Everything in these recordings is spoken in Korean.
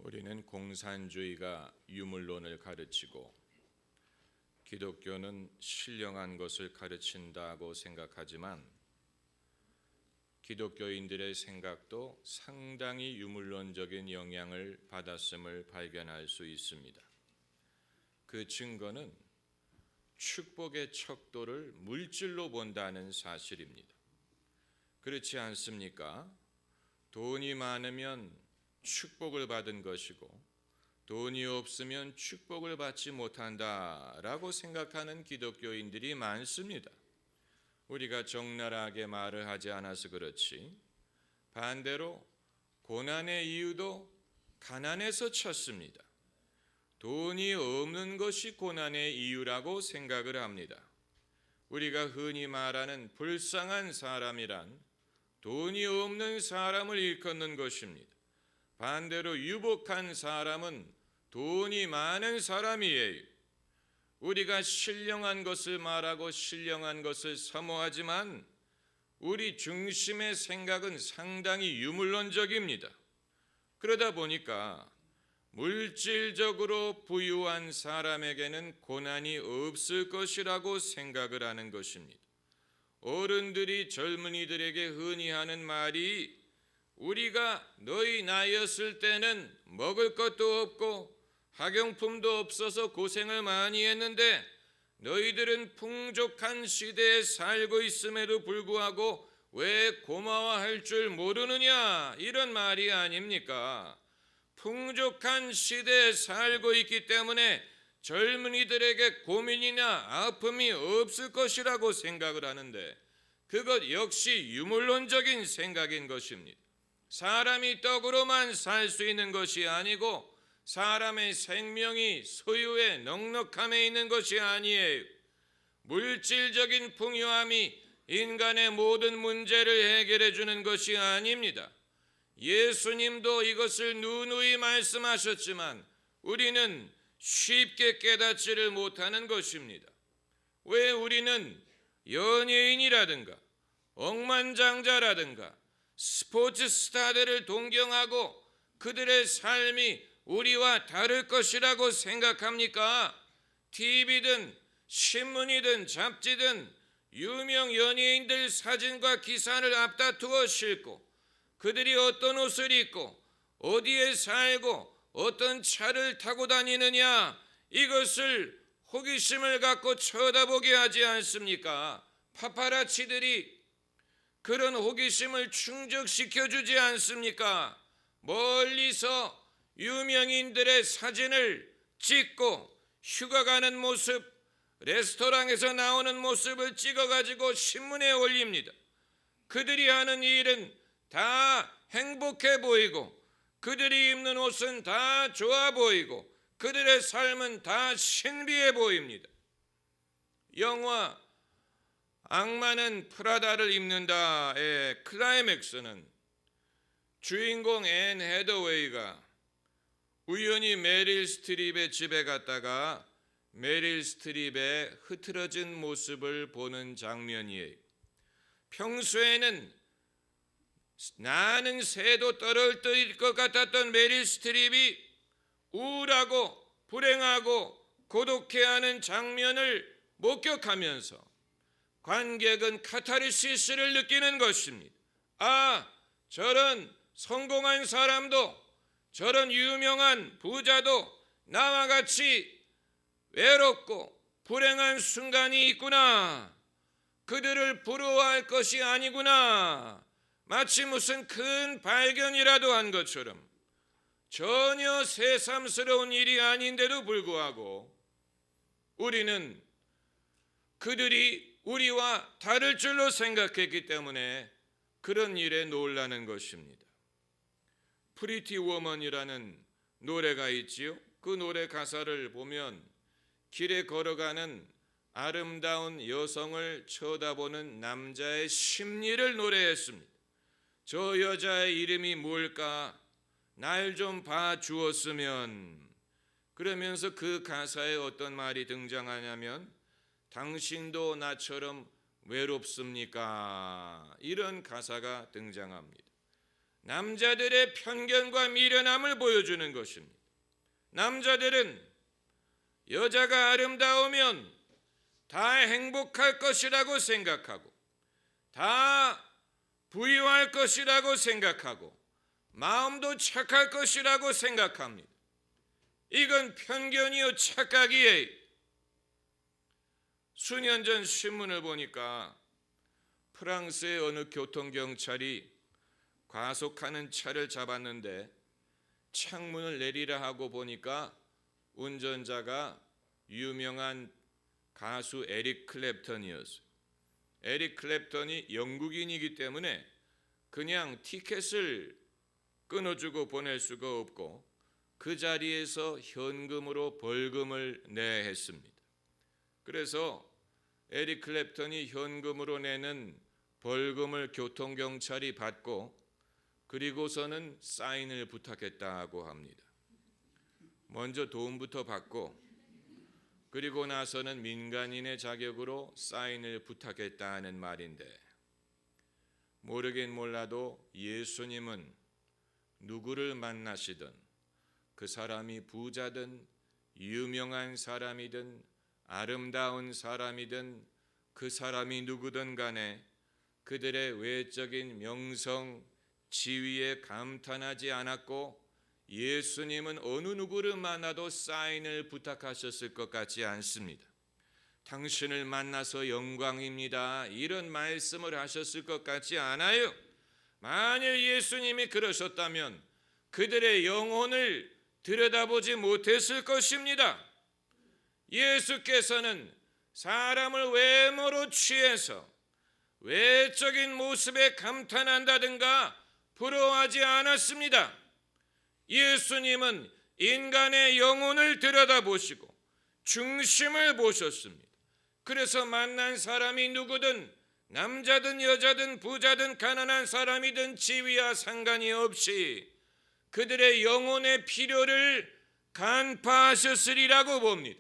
우리는 공산주의가 유물론을 가르치고 기독교는 신령한 것을 가르친다고 생각하지만 기독교인들의 생각도 상당히 유물론적인 영향을 받았음을 발견할 수 있습니다. 그 증거는 축복의 척도를 물질로 본다는 사실입니다. 그렇지 않습니까? 돈이 많으면 축복을 받은 것이고 돈이 없으면 축복을 받지 못한다라고 생각하는 기독교인들이 많습니다. 우리가 적나라하게 말을 하지 않아서 그렇지 반대로 고난의 이유도 가난에서 쳤습니다. 돈이 없는 것이 고난의 이유라고 생각을 합니다. 우리가 흔히 말하는 불쌍한 사람이란 돈이 없는 사람을 일컫는 것입니다. 반대로 유복한 사람은 돈이 많은 사람이에요. 우리가 신령한 것을 말하고 신령한 것을 사모하지만 우리 중심의 생각은 상당히 유물론적입니다. 그러다 보니까 물질적으로 부유한 사람에게는 고난이 없을 것이라고 생각을 하는 것입니다. 어른들이 젊은이들에게 흔히 하는 말이 우리가 너희 나이였을 때는 먹을 것도 없고 학용품도 없어서 고생을 많이 했는데 너희들은 풍족한 시대에 살고 있음에도 불구하고 왜 고마워할 줄 모르느냐, 이런 말이 아닙니까? 풍족한 시대에 살고 있기 때문에 젊은이들에게 고민이나 아픔이 없을 것이라고 생각을 하는데 그것 역시 유물론적인 생각인 것입니다. 사람이 떡으로만 살 수 있는 것이 아니고 사람의 생명이 소유의 넉넉함에 있는 것이 아니에요. 물질적인 풍요함이 인간의 모든 문제를 해결해 주는 것이 아닙니다. 예수님도 이것을 누누이 말씀하셨지만 우리는 쉽게 깨닫지를 못하는 것입니다. 왜 우리는 연예인이라든가 억만장자라든가 스포츠 스타들을 동경하고 그들의 삶이 우리와 다를 것이라고 생각합니까? TV든 신문이든 잡지든 유명 연예인들 사진과 기사를 앞다투어 싣고 그들이 어떤 옷을 입고 어디에 살고 어떤 차를 타고 다니느냐, 이것을 호기심을 갖고 쳐다보게 하지 않습니까? 파파라치들이 그런 호기심을 충족시켜 주지 않습니까? 멀리서 유명인들의 사진을 찍고 휴가 가는 모습, 레스토랑에서 나오는 모습을 찍어가지고 신문에 올립니다. 그들이 하는 일은 다 행복해 보이고 그들이 입는 옷은 다 좋아 보이고 그들의 삶은 다 신비해 보입니다. 영화 악마는 프라다를 입는다의 클라이맥스는 주인공 앤 해더웨이가 우연히 메릴 스트립의 집에 갔다가 메릴 스트립의 흐트러진 모습을 보는 장면이에요. 평소에는 나는 새도 떨어뜨릴 것 같았던 메릴 스트립이 우울하고 불행하고 고독해하는 장면을 목격하면서 관객은 카타르시스를 느끼는 것입니다. 아, 저런 성공한 사람도 저런 유명한 부자도 나와 같이 외롭고 불행한 순간이 있구나. 그들을 부러워할 것이 아니구나. 마치 무슨 큰 발견이라도 한 것처럼 전혀 새삼스러운 일이 아닌데도 불구하고 우리는 그들이 우리와 다를 줄로 생각했기 때문에 그런 일에 놀라는 것입니다. 프리티 워먼이라는 노래가 있지요. 그 노래 가사를 보면 길에 걸어가는 아름다운 여성을 쳐다보는 남자의 심리를 노래했습니다. 저 여자의 이름이 뭘까? 날 좀 봐주었으면. 그러면서 그 가사에 어떤 말이 등장하냐면 당신도 나처럼 외롭습니까? 이런 가사가 등장합니다. 남자들의 편견과 미련함을 보여주는 것입니다. 남자들은 여자가 아름다우면 다 행복할 것이라고 생각하고 다 부유할 것이라고 생각하고 마음도 착할 것이라고 생각합니다. 이건 편견이요 착각이에요. 수년 전 신문을 보니까 프랑스의 어느 교통경찰이 과속하는 차를 잡았는데 창문을 내리라 하고 보니까 운전자가 유명한 가수 에릭 클랩턴이었어요. 에릭 클랩턴이 영국인이기 때문에 그냥 티켓을 끊어주고 보낼 수가 없고 그 자리에서 현금으로 벌금을 내야 했습니다. 그래서 에릭 클랩턴이 현금으로 내는 벌금을 교통경찰이 받고 그리고서는 사인을 부탁했다고 합니다. 먼저 돈부터 받고 그리고 나서는 민간인의 자격으로 사인을 부탁했다는 말인데, 모르긴 몰라도 예수님은 누구를 만나시든 그 사람이 부자든 유명한 사람이든 아름다운 사람이든 그 사람이 누구든 간에 그들의 외적인 명성, 지위에 감탄하지 않았고 예수님은 어느 누구를 만나도 사인을 부탁하셨을 것 같지 않습니다. 당신을 만나서 영광입니다, 이런 말씀을 하셨을 것 같지 않아요. 만일 예수님이 그러셨다면 그들의 영혼을 들여다보지 못했을 것입니다. 예수께서는 사람을 외모로 취해서 외적인 모습에 감탄한다든가 부러워하지 않았습니다. 예수님은 인간의 영혼을 들여다보시고 중심을 보셨습니다. 그래서 만난 사람이 누구든 남자든 여자든 부자든 가난한 사람이든 지위와 상관이 없이 그들의 영혼의 필요를 간파하셨으리라고 봅니다.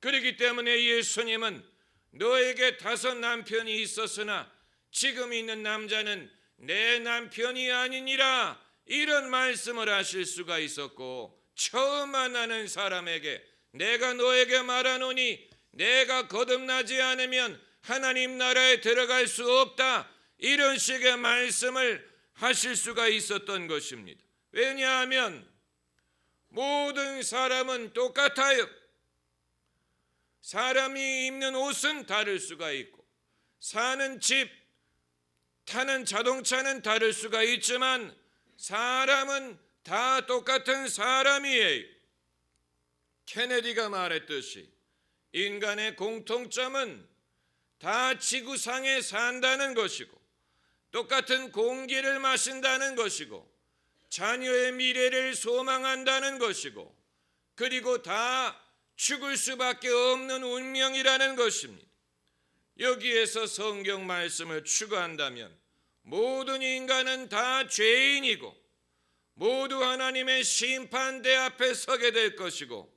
그렇기 때문에 예수님은 너에게 5 남편이 있었으나 지금 있는 남자는 내 남편이 아니니라, 이런 말씀을 하실 수가 있었고, 처음 만나는 사람에게 내가 너에게 말하노니 내가 거듭나지 않으면 하나님 나라에 들어갈 수 없다, 이런 식의 말씀을 하실 수가 있었던 것입니다. 왜냐하면 모든 사람은 똑같아요. 사람이 입는 옷은 다를 수가 있고 사는 집, 타는 자동차는 다를 수가 있지만 사람은 다 똑같은 사람이에요. 케네디가 말했듯이 인간의 공통점은 다 지구상에 산다는 것이고 똑같은 공기를 마신다는 것이고 자녀의 미래를 소망한다는 것이고 그리고 다 죽을 수밖에 없는 운명이라는 것입니다. 여기에서 성경 말씀을 추구한다면 모든 인간은 다 죄인이고 모두 하나님의 심판대 앞에 서게 될 것이고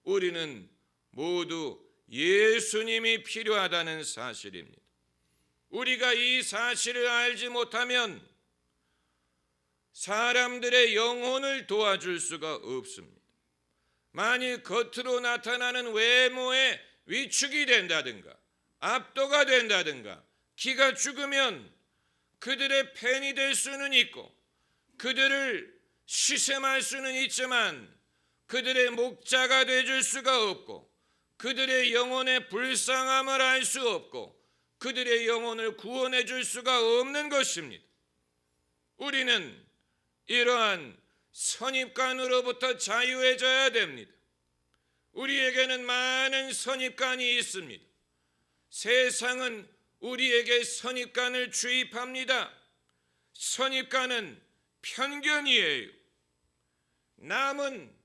우리는 모두 예수님이 필요하다는 사실입니다. 우리가 이 사실을 알지 못하면 사람들의 영혼을 도와줄 수가 없습니다. 만일 겉으로 나타나는 외모에 위축이 된다든가 압도가 된다든가 기가 죽으면 그들의 팬이 될 수는 있고 그들을 시샘할 수는 있지만 그들의 목자가 되줄 수가 없고 그들의 영혼의 불쌍함을 알 수 없고 그들의 영혼을 구원해 줄 수가 없는 것입니다. 우리는 이러한 선입관으로부터 자유해져야 됩니다. 우리에게는 많은 선입관이 있습니다. 세상은 우리에게 선입관을 주입합니다. 선입관은 편견이에요. 남은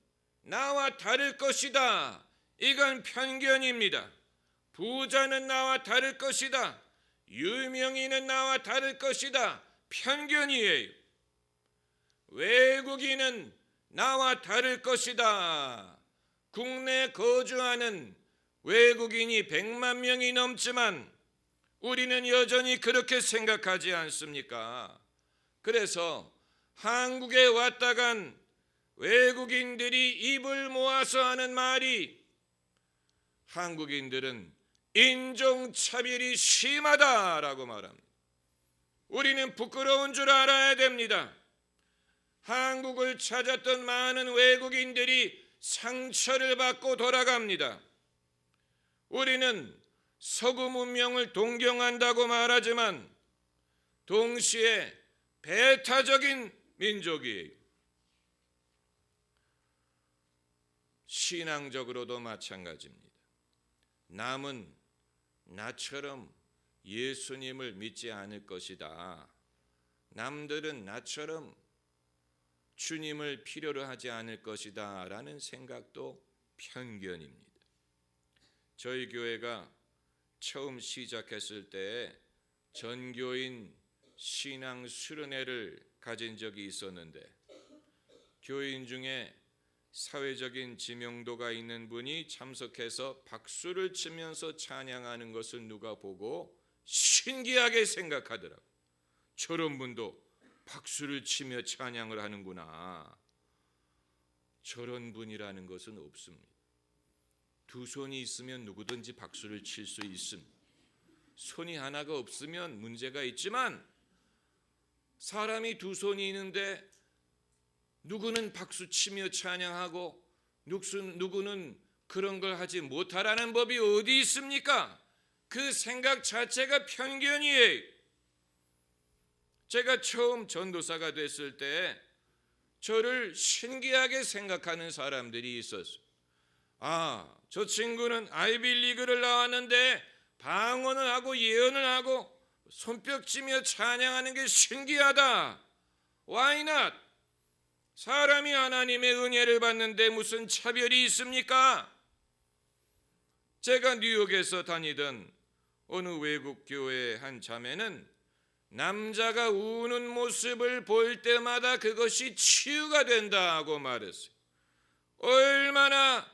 나와 다를 것이다, 이건 편견입니다. 부자는 나와 다를 것이다, 유명인은 나와 다를 것이다, 편견이에요. 외국인은 나와 다를 것이다. 국내에 거주하는 외국인이 100만 명이 넘지만 우리는 여전히 그렇게 생각하지 않습니까? 그래서 한국에 왔다간 외국인들이 입을 모아서 하는 말이 한국인들은 인종차별이 심하다라고 말합니다. 우리는 부끄러운 줄 알아야 됩니다. 한국을 찾았던 많은 외국인들이 상처를 받고 돌아갑니다. 우리는 서구 문명을 동경한다고 말하지만 동시에 배타적인 민족이에요. 신앙적으로도 마찬가지입니다. 남은 나처럼 예수님을 믿지 않을 것이다. 남들은 나처럼 주님을 필요로 하지 않을 것이다 라는 생각도 편견입니다. 저희 교회가 처음 시작했을 때 전교인 신앙 수련회를 가진 적이 있었는데 교인 중에 사회적인 지명도가 있는 분이 참석해서 박수를 치면서 찬양하는 것을 누가 보고 신기하게 생각하더라고요. 저런 분도 박수를 치며 찬양을 하는구나. 저런 분이라는 것은 없습니다. 두 손이 있으면 누구든지 박수를 칠 수 있습니다. 손이 하나가 없으면 문제가 있지만 사람이 두 손이 있는데 누구는 박수 치며 찬양하고 누구는 그런 걸 하지 못하라는 법이 어디 있습니까? 그 생각 자체가 편견이에요. 제가 처음 전도사가 됐을 때 저를 신기하게 생각하는 사람들이 있었어요. 아, 저 친구는 아이빌리그를 나왔는데 방언을 하고 예언을 하고 손뼉치며 찬양하는 게 신기하다. Why not? 사람이 하나님의 은혜를 받는데 무슨 차별이 있습니까? 제가 뉴욕에서 다니던 어느 외국 교회의 한 자매는 남자가 우는 모습을 볼 때마다 그것이 치유가 된다고 말했어요. 얼마나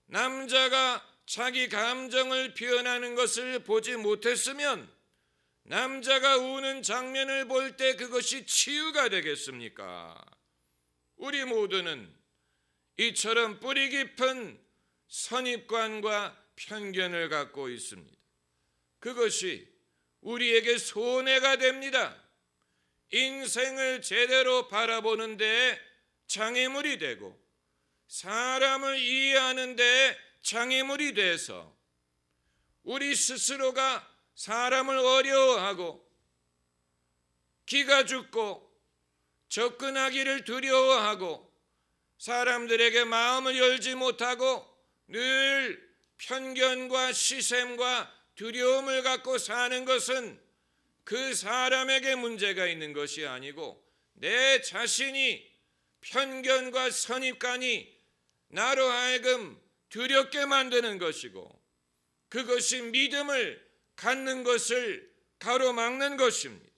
남자가 자기 감정을 표현하는 것을 보지 못했으면 남자가 우는 장면을 볼 때 그것이 치유가 되겠습니까? 우리 모두는 이처럼 뿌리 깊은 선입관과 편견을 갖고 있습니다. 그것이 우리에게 손해가 됩니다. 인생을 제대로 바라보는 데 장애물이 되고 사람을 이해하는 데 장애물이 돼서 우리 스스로가 사람을 어려워하고 기가 죽고 접근하기를 두려워하고 사람들에게 마음을 열지 못하고 늘 편견과 시샘과 두려움을 갖고 사는 것은 그 사람에게 문제가 있는 것이 아니고 내 자신이 편견과 선입관이 나로 하여금 두렵게 만드는 것이고 그것이 믿음을 갖는 것을 가로막는 것입니다.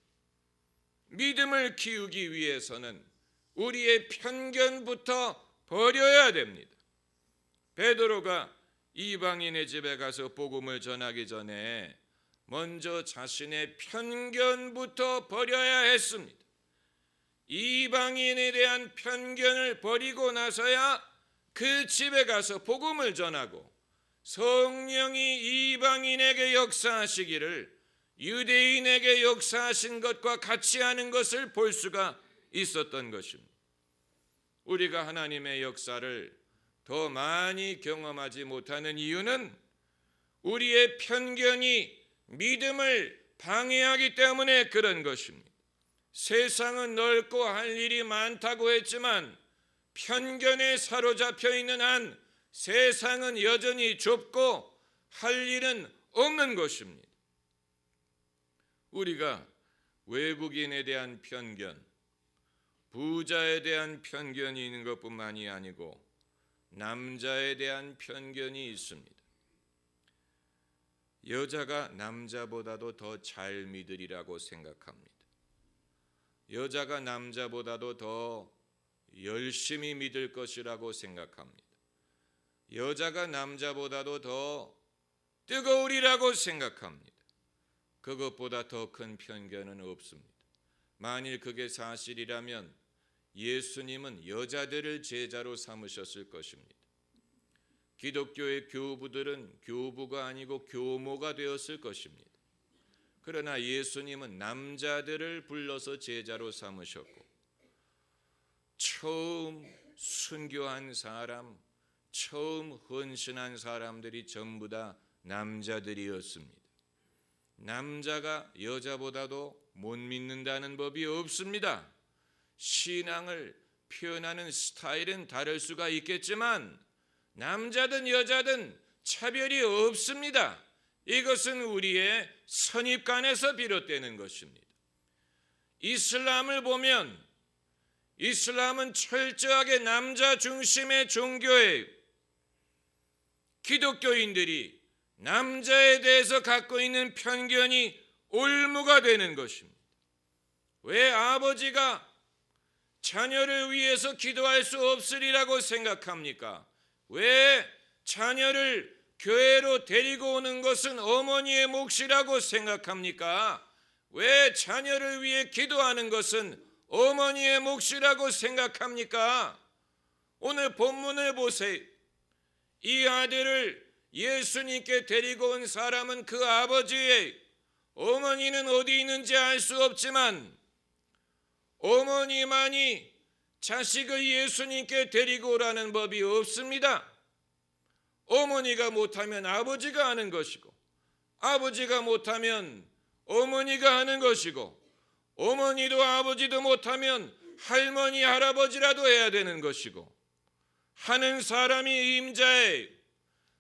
믿음을 키우기 위해서는 우리의 편견부터 버려야 됩니다. 베드로가 이방인의 집에 가서 복음을 전하기 전에 먼저 자신의 편견부터 버려야 했습니다. 이방인에 대한 편견을 버리고 나서야 그 집에 가서 복음을 전하고 성령이 이방인에게 역사하시기를 유대인에게 역사하신 것과 같이 하는 것을 볼 수가 있었던 것입니다. 우리가 하나님의 역사를 더 많이 경험하지 못하는 이유는 우리의 편견이 믿음을 방해하기 때문에 그런 것입니다. 세상은 넓고 할 일이 많다고 했지만 편견에 사로잡혀 있는 한 세상은 여전히 좁고 할 일은 없는 것입니다. 우리가 외국인에 대한 편견, 부자에 대한 편견이 있는 것뿐만이 아니고 남자에 대한 편견이 있습니다. 여자가 남자보다도 더 잘 믿으리라고 생각합니다. 여자가 남자보다도 더 열심히 믿을 것이라고 생각합니다. 여자가 남자보다도 더 뜨거우리라고 생각합니다. 그것보다 더 큰 편견은 없습니다. 만일 그게 사실이라면 예수님은 여자들을 제자로 삼으셨을 것입니다. 기독교의 교부들은 교부가 아니고 교모가 되었을 것입니다. 그러나 예수님은 남자들을 불러서 제자로 삼으셨고, 처음 순교한 사람, 처음 헌신한 사람들이 전부 다 남자들이었습니다. 남자가 여자보다도 못 믿는다는 법이 없습니다. 신앙을 표현하는 스타일은 다를 수가 있겠지만 남자든 여자든 차별이 없습니다. 이것은 우리의 선입관에서 비롯되는 것입니다. 이슬람을 보면 이슬람은 철저하게 남자 중심의 종교예요. 기독교인들이 남자에 대해서 갖고 있는 편견이 올무가 되는 것입니다. 왜 아버지가 자녀를 위해서 기도할 수 없으리라고 생각합니까? 왜 자녀를 교회로 데리고 오는 것은 어머니의 몫이라고 생각합니까? 왜 자녀를 위해 기도하는 것은 어머니의 몫이라고 생각합니까? 오늘 본문을 보세요. 이 아들을 예수님께 데리고 온 사람은 그 아버지의, 어머니는 어디 있는지 알 수 없지만 어머니만이 자식을 예수님께 데리고 오라는 법이 없습니다. 어머니가 못하면 아버지가 하는 것이고, 아버지가 못하면 어머니가 하는 것이고, 어머니도 아버지도 못하면 할머니 할아버지라도 해야 되는 것이고, 하는 사람이 임자에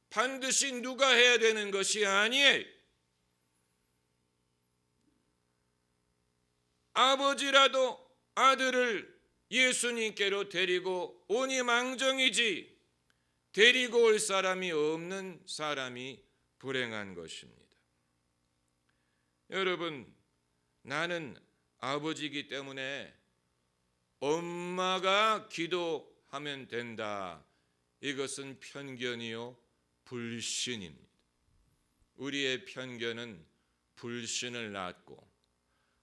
반드시 누가 해야 되는 것이 아니에요. 아버지라도 아들을 예수님께로 데리고 오니 망정이지, 데리고 올 사람이 없는 사람이 불행한 것입니다. 여러분, 나는 아버지이기 때문에 엄마가 기도하면 된다. 이것은 편견이요, 불신입니다. 우리의 편견은 불신을 낳고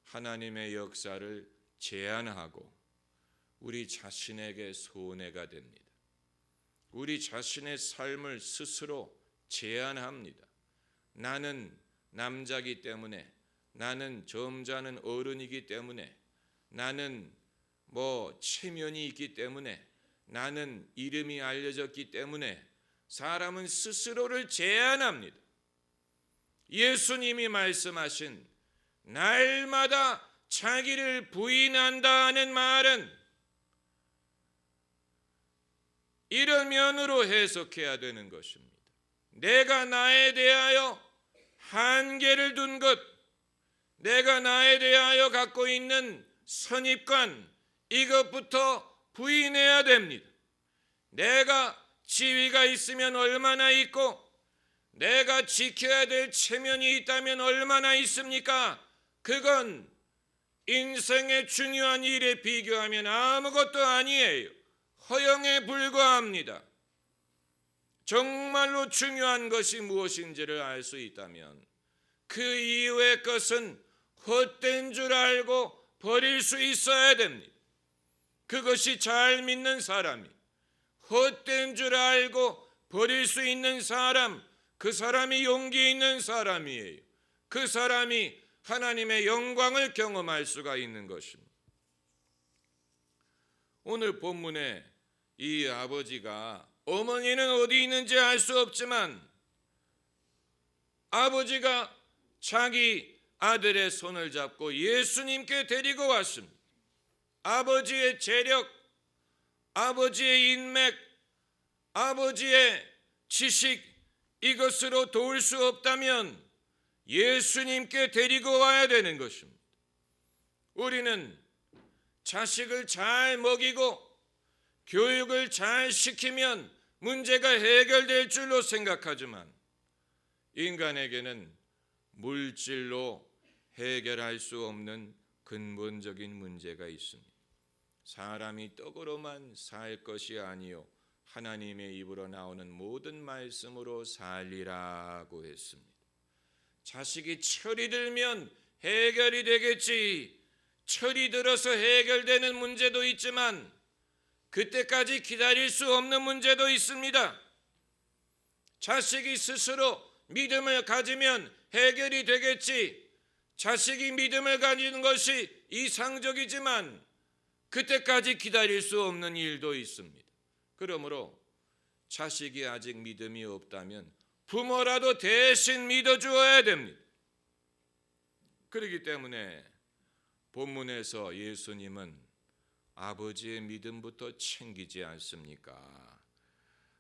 하나님의 역사를 제한하고 우리 자신에게 손해가 됩니다. 우리 자신의 삶을 스스로 제한합니다. 나는 남자이기 때문에, 나는 점잖은 어른이기 때문에, 나는 체면이 있기 때문에, 나는 이름이 알려졌기 때문에 사람은 스스로를 제한합니다. 예수님이 말씀하신 날마다 자기를 부인한다는 말은 이런 면으로 해석해야 되는 것입니다. 내가 나에 대하여 한계를 둔 것, 내가 나에 대하여 갖고 있는 선입관, 이것부터 부인해야 됩니다. 내가 지위가 있으면 얼마나 있고, 내가 지켜야 될 체면이 있다면 얼마나 있습니까? 그건 인생의 중요한 일에 비교하면 아무것도 아니에요. 허영에 불과합니다. 정말로 중요한 것이 무엇인지를 알 수 있다면 그 이후의 것은 헛된 줄 알고 버릴 수 있어야 됩니다. 그것이 잘 믿는 사람이, 헛된 줄 알고 버릴 수 있는 사람, 그 사람이 용기 있는 사람이에요. 그 사람이 하나님의 영광을 경험할 수가 있는 것입니다. 오늘 본문에 이 아버지가, 어머니는 어디 있는지 알 수 없지만 아버지가 자기 아들의 손을 잡고 예수님께 데리고 왔습니다. 아버지의 재력, 아버지의 인맥, 아버지의 지식, 이것으로 도울 수 없다면 예수님께 데리고 와야 되는 것입니다. 우리는 자식을 잘 먹이고 교육을 잘 시키면 문제가 해결될 줄로 생각하지만 인간에게는 물질로 해결할 수 없는 근본적인 문제가 있습니다. 사람이 떡으로만 살 것이 아니요 하나님의 입으로 나오는 모든 말씀으로 살리라고 했습니다. 자식이 철이 들면 해결이 되겠지, 철이 들어서 해결되는 문제도 있지만 그때까지 기다릴 수 없는 문제도 있습니다. 자식이 스스로 믿음을 가지면 해결이 되겠지. 자식이 믿음을 가지는 것이 이상적이지만 그때까지 기다릴 수 없는 일도 있습니다. 그러므로 자식이 아직 믿음이 없다면 부모라도 대신 믿어주어야 됩니다. 그렇기 때문에 본문에서 예수님은 아버지의 믿음부터 챙기지 않습니까?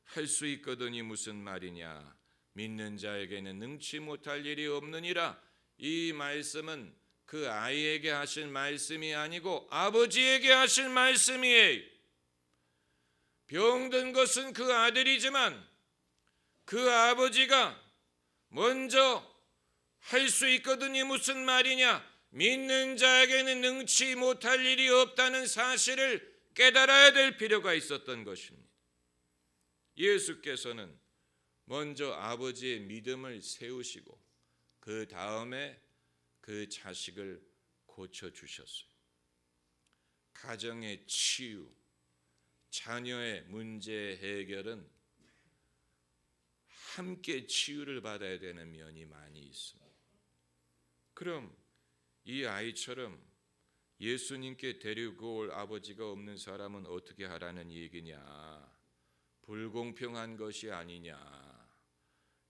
할 수 있거든이 무슨 말이냐? 믿는 자에게는 능치 못할 일이 없느니라. 이 말씀은 그 아이에게 하신 말씀이 아니고 아버지에게 하신 말씀이에요. 병든 것은 그 아들이지만 그 아버지가 먼저 할 수 있거든이 무슨 말이냐? 믿는 자에게는 능치 못할 일이 없다는 사실을 깨달아야 될 필요가 있었던 것입니다. 예수께서는 먼저 아버지의 믿음을 세우시고 그 다음에 그 자식을 고쳐주셨어요. 가정의 치유, 자녀의 문제 해결은 함께 치유를 받아야 되는 면이 많이 있습니다. 그럼 이 아이처럼 예수님께 데리고 올 아버지가 없는 사람은 어떻게 하라는 얘기냐? 불공평한 것이 아니냐?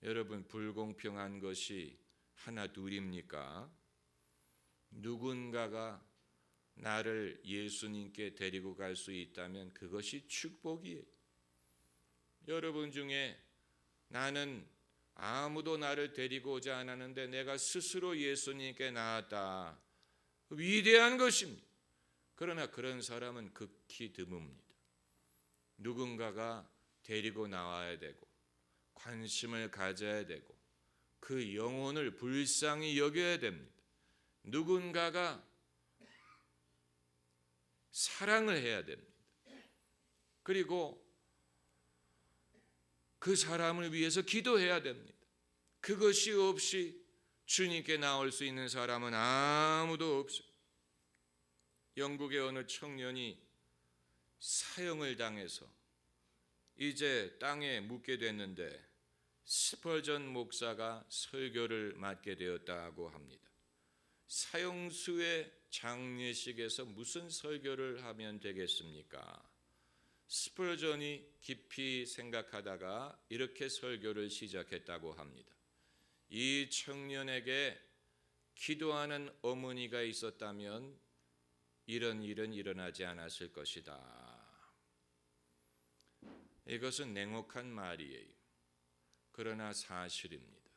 여러분, 불공평한 것이 하나 둘입니까? 누군가가 나를 예수님께 데리고 갈 수 있다면 그것이 축복이에요. 여러분 중에 나는 아무도 나를 데리고 오지 않았는데 내가 스스로 예수님께 나왔다. 위대한 것입니다. 그러나 그런 사람은 극히 드뭅니다. 누군가가 데리고 나와야 되고 관심을 가져야 되고 그 영혼을 불쌍히 여겨야 됩니다. 누군가가 사랑을 해야 됩니다. 그리고 그 사람을 위해서 기도해야 됩니다. 그것이 없이 주님께 나올 수 있는 사람은 아무도 없어요. 영국의 어느 청년이 사형을 당해서 이제 땅에 묻게 됐는데 스펄전 목사가 설교를 맡게 되었다고 합니다. 사형수의 장례식에서 무슨 설교를 하면 되겠습니까? 스펄전이 깊이 생각하다가 이렇게 설교를 시작했다고 합니다. 이 청년에게 기도하는 어머니가 있었다면 이런 일은 일어나지 않았을 것이다. 이것은 냉혹한 말이에요. 그러나 사실입니다.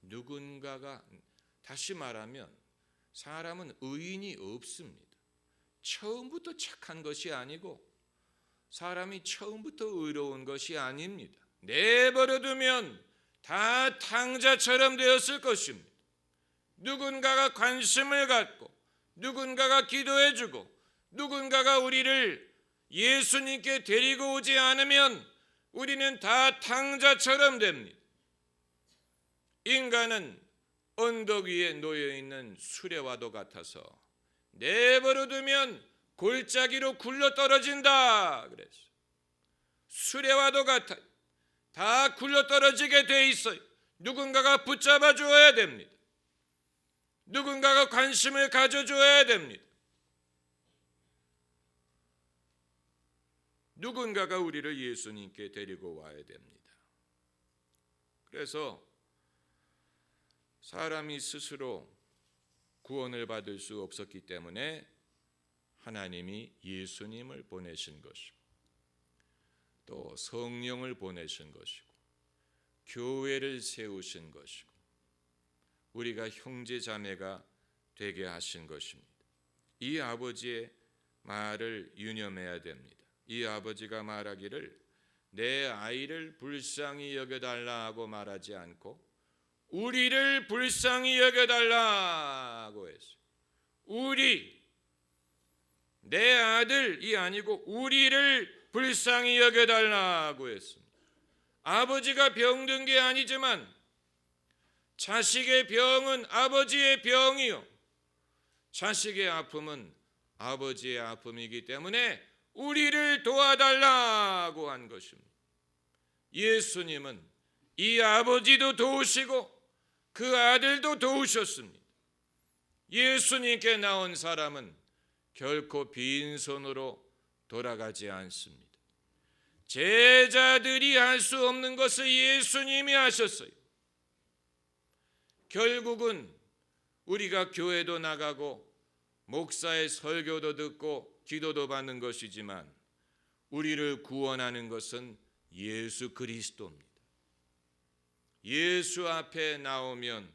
누군가가, 다시 말하면 사람은 의인이 없습니다. 처음부터 착한 것이 아니고 사람이 처음부터 의로운 것이 아닙니다. 내버려두면 다 탕자처럼 되었을 것입니다. 누군가가 관심을 갖고 누군가가 기도해주고 누군가가 우리를 예수님께 데리고 오지 않으면 우리는 다 탕자처럼 됩니다. 인간은 언덕 위에 놓여있는 수레와도 같아서 내버려두면 골짜기로 굴러떨어진다 그랬어요. 수레와도 같아 다 굴러떨어지게 돼 있어요. 누군가가 붙잡아 주어야 됩니다. 누군가가 관심을 가져줘야 됩니다. 누군가가 우리를 예수님께 데리고 와야 됩니다. 그래서 사람이 스스로 구원을 받을 수 없었기 때문에 하나님이 예수님을 보내신 것이고 또 성령을 보내신 것이고 교회를 세우신 것이고 우리가 형제자매가 되게 하신 것입니다. 이 아버지의 말을 유념해야 됩니다. 이 아버지가 말하기를 내 아이를 불쌍히 여겨달라고 말하지 않고 우리를 불쌍히 여겨달라고 했어요. 우리, 내 아들이 아니고 우리를 불쌍히 여겨달라고 했습니다. 아버지가 병든 게 아니지만 자식의 병은 아버지의 병이요 자식의 아픔은 아버지의 아픔이기 때문에 우리를 도와달라고 한 것입니다. 예수님은 이 아버지도 도우시고 그 아들도 도우셨습니다. 예수님께 나온 사람은 결코 빈손으로 돌아가지 않습니다. 제자들이 할 수 없는 것을 예수님이 하셨어요. 결국은 우리가 교회도 나가고 목사의 설교도 듣고 기도도 받는 것이지만 우리를 구원하는 것은 예수 그리스도입니다. 예수 앞에 나오면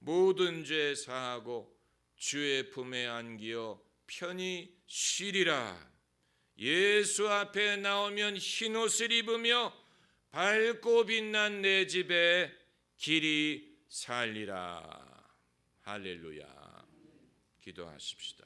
모든 죄 사하고 주의 품에 안기어 편히 쉬리라. 예수 앞에 나오면 흰옷을 입으며 밝고 빛난 내 집에 길이 살리라. 할렐루야. 기도하십시다.